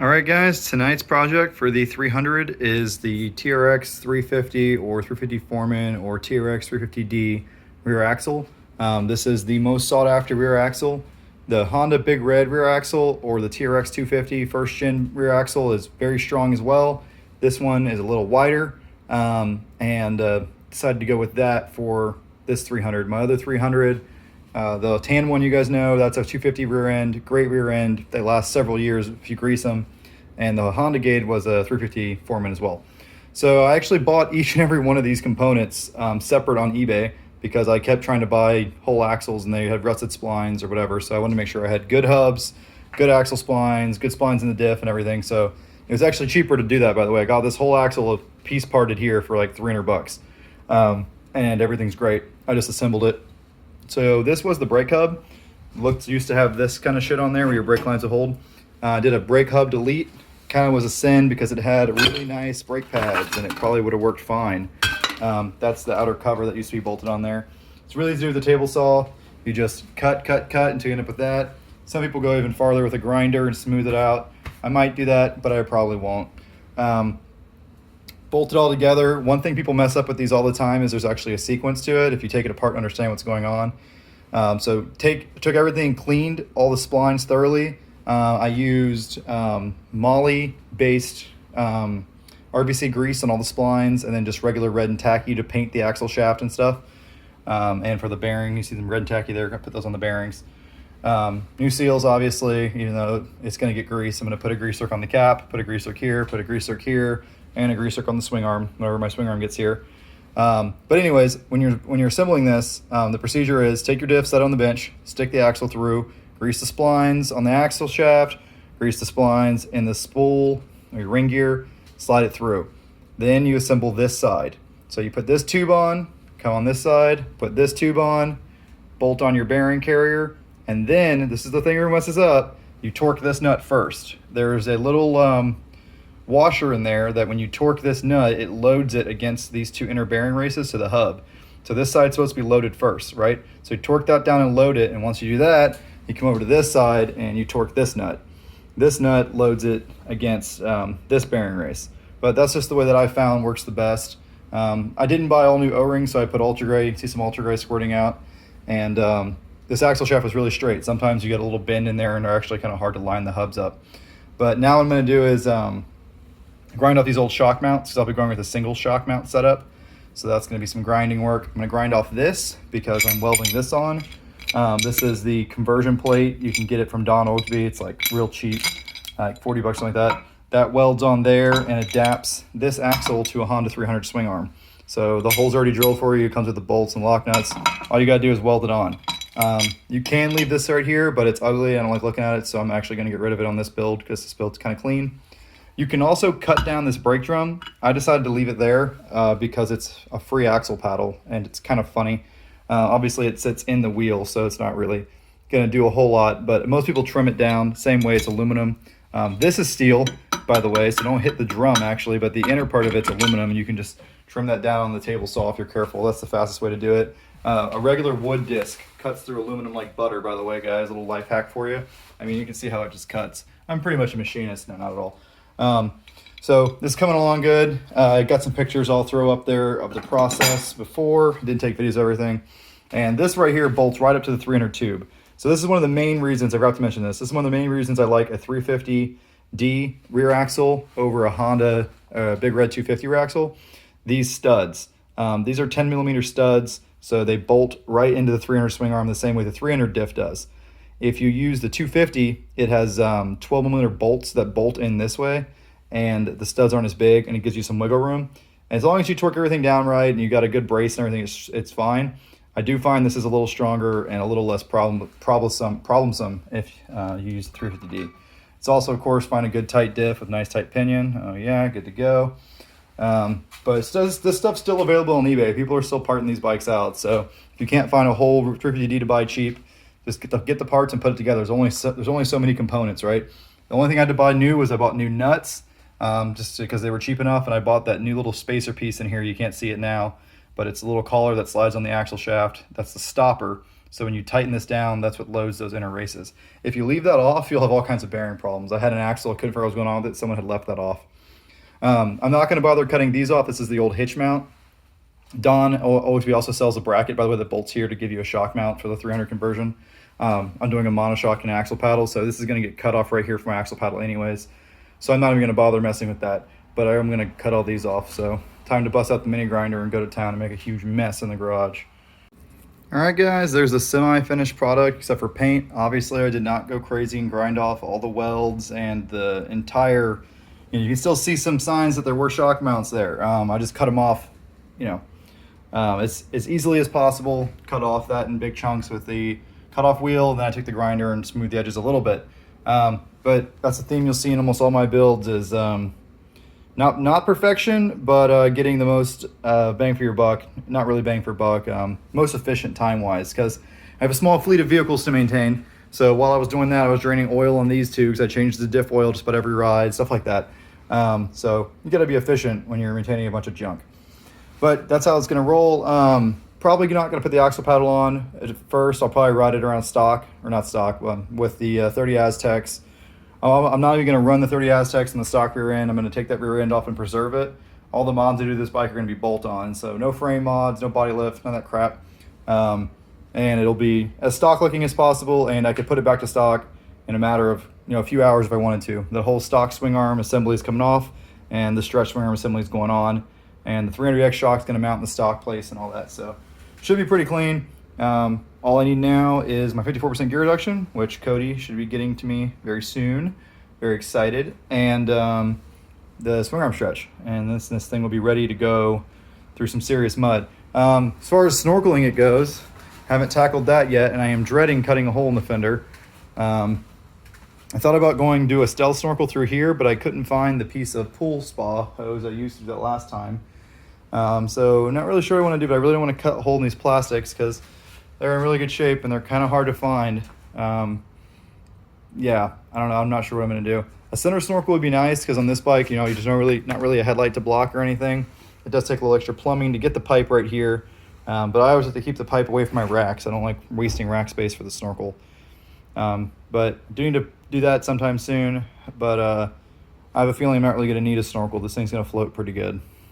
All right, guys, tonight's project for the 300 is the TRX 350 or 350 Foreman or TRX 350D rear axle. This is the most sought after rear axle. The Honda Big Red rear axle or the TRX 250 first gen rear axle is very strong as well. This one is a little wider, and decided to go with that for this 300. My other 300, the tan one, you guys know, that's a 250 rear end, great rear end. They last several years if you grease them. And the Honda Gate was a 350 Foreman as well. So I actually bought each and every one of these components separate on eBay because I kept trying to buy whole axles and they had rusted splines or whatever. So I wanted to make sure I had good hubs, good axle splines, good splines in the diff and everything. So it was actually cheaper to do that, by the way. I got this whole axle piece parted here for like 300 bucks. And everything's great. I just assembled it. So this was the brake hub. Used to have this kind of shit on there where your brake lines would hold. I did a brake hub delete. Kind of was a sin because it had really nice brake pads and it probably would have worked fine. That's the outer cover that used to be bolted on there. It's really easy to do with the table saw. You just cut until you end up with that. Some people go even farther with a grinder and smooth it out. I might do that, but I probably won't. Bolt it all together. One thing people mess up with these all the time is there's actually a sequence to it if you take it apart and understand what's going on. So took everything, cleaned all the splines thoroughly. I used Moly-based RBC grease on all the splines, and then just regular red and tacky to paint the axle shaft and stuff. And for the bearing, you see them red and tacky there. I put those on the bearings. New seals, obviously, even though it's going to get grease. I'm going to put a grease zerk on the cap, put a grease zerk here, put a grease zerk here, and a grease zerk on the swing arm, whenever my swing arm gets here. But anyways, when you're assembling this, the procedure is take your diff, set it on the bench, stick the axle through, grease the splines on the axle shaft, grease the splines in the spool or your ring gear, slide it through. Then you assemble this side. So you put this tube on, come on this side, put this tube on, bolt on your bearing carrier, and then, this is the thing that messes up, you torque this nut first. There's a little washer in there that when you torque this nut, it loads it against these two inner bearing races to the hub. So this side's supposed to be loaded first, right? So you torque that down and load it, and once you do that, you come over to this side and you torque this nut. This nut loads it against this bearing race. But that's just the way that I found works the best. I didn't buy all new O-rings, so I put Ultra Gray. You can see some Ultra Gray squirting out. And this axle shaft was really straight. Sometimes you get a little bend in there and they're actually kind of hard to line the hubs up. But now what I'm going to do is grind off these old shock mounts, because I'll be going with a single shock mount setup. So that's going to be some grinding work. I'm going to grind off this because I'm welding this on. This is the conversion plate. You can get it from Don Oaksby. It's like real cheap, like 40 bucks, something like that. That welds on there and adapts this axle to a Honda 300 swing arm. So the hole's already drilled for you. It comes with the bolts and lock nuts. All you got to do is weld it on. You can leave this right here, but it's ugly. I don't like looking at it, so I'm actually going to get rid of it on this build because this build's kind of clean. You can also cut down this brake drum. I decided to leave it there because it's a free axle paddle and it's kind of funny. Obviously it sits in the wheel, so it's not really going to do a whole lot, but most people trim it down. Same way, it's aluminum. This is steel, by the way, so don't hit the drum actually, but the inner part of it's aluminum, and you can just trim that down on the table saw if you're careful. That's the fastest way to do it. A regular wood disc cuts through aluminum like butter, by the way, guys. A little life hack for you. I mean, you can see how it just cuts. I'm pretty much a machinist. No, not at all. So this is coming along good. I got some pictures I'll throw up there of the process before. Didn't take videos of everything. And this right here bolts right up to the 300 tube. So this is one of the main reasons, I forgot to mention this. This is one of the main reasons I like a 350D rear axle over a Honda Big Red 250 rear axle. These studs. These are 10 millimeter studs, so they bolt right into the 300 swing arm the same way the 300 diff does. If you use the 250, it has 12 millimeter bolts that bolt in this way, and the studs aren't as big, and it gives you some wiggle room. And as long as you torque everything down right and you got a good brace and everything, it's fine. I do find this is a little stronger and a little less problemsome if you use the 350D. It's also, of course, find a good tight diff with nice tight pinion. Oh yeah, good to go. But this stuff's still available on eBay. People are still parting these bikes out. So if you can't find a whole 350D to buy cheap, just get the parts and put it together. There's only so many components, right? The only thing I had to buy new was I bought new nuts, just because they were cheap enough, and I bought that new little spacer piece in here. You can't see it now, but it's a little collar that slides on the axle shaft. That's the stopper. So when you tighten this down, that's what loads those inner races. If you leave that off, you'll have all kinds of bearing problems. I had an axle, I couldn't figure out what was going on with it. Someone had left that off. I'm not going to bother cutting these off. This is the old hitch mount. Don OXB also sells a bracket, by the way, that bolts here to give you a shock mount for the 300 conversion. I'm doing a monoshock and axle paddle, so this is going to get cut off right here from my axle paddle anyways. So I'm not even going to bother messing with that, but I'm going to cut all these off. So time to bust out the mini grinder and go to town and make a huge mess in the garage. All right, guys, there's the semi-finished product, except for paint. Obviously, I did not go crazy and grind off all the welds and the entire, you can still see some signs that there were shock mounts there. I just cut them off, as easily as possible, cut off that in big chunks with the cut-off wheel, and then I took the grinder and smoothed the edges a little bit. But that's the theme you'll see in almost all my builds is not perfection, but getting the most bang for your buck. Not really bang for buck, most efficient time-wise, because I have a small fleet of vehicles to maintain. So while I was doing that, I was draining oil on these two because I changed the diff oil just about every ride, stuff like that. So you got to be efficient when you're maintaining a bunch of junk. But that's how it's going to roll. Probably not going to put the axle paddle on at first. I'll probably ride it around stock, or not stock, with the 30 Aztecs. I'm not even going to run the 30 Aztecs in the stock rear end. I'm going to take that rear end off and preserve it. All the mods I do to this bike are going to be bolt-on, so no frame mods, no body lift, none of that crap. And it'll be as stock looking as possible, and I could put it back to stock in a matter of a few hours if I wanted to. The whole stock swing arm assembly is coming off, and the stretch swing arm assembly is going on, and the 300X shock is going to mount in the stock place and all that. So should be pretty clean. All I need now is my 54% gear reduction, which Cody should be getting to me very soon. Very excited. And the swing arm stretch. And this thing will be ready to go through some serious mud. As far as snorkeling it goes, haven't tackled that yet, and I am dreading cutting a hole in the fender. I thought about going to do a stealth snorkel through here, but I couldn't find the piece of pool spa hose I used to do that last time. So not really sure what I want to do, but I really don't want to cut a hole in these plastics because they're in really good shape and they're kind of hard to find. Yeah, I don't know. I'm not sure what I'm going to do. A center snorkel would be nice because on this bike, you just don't not really a headlight to block or anything. It does take a little extra plumbing to get the pipe right here. But I always have to keep the pipe away from my racks. I don't like wasting rack space for the snorkel. But do need to do that sometime soon. But I have a feeling I'm not really going to need a snorkel. This thing's going to float pretty good.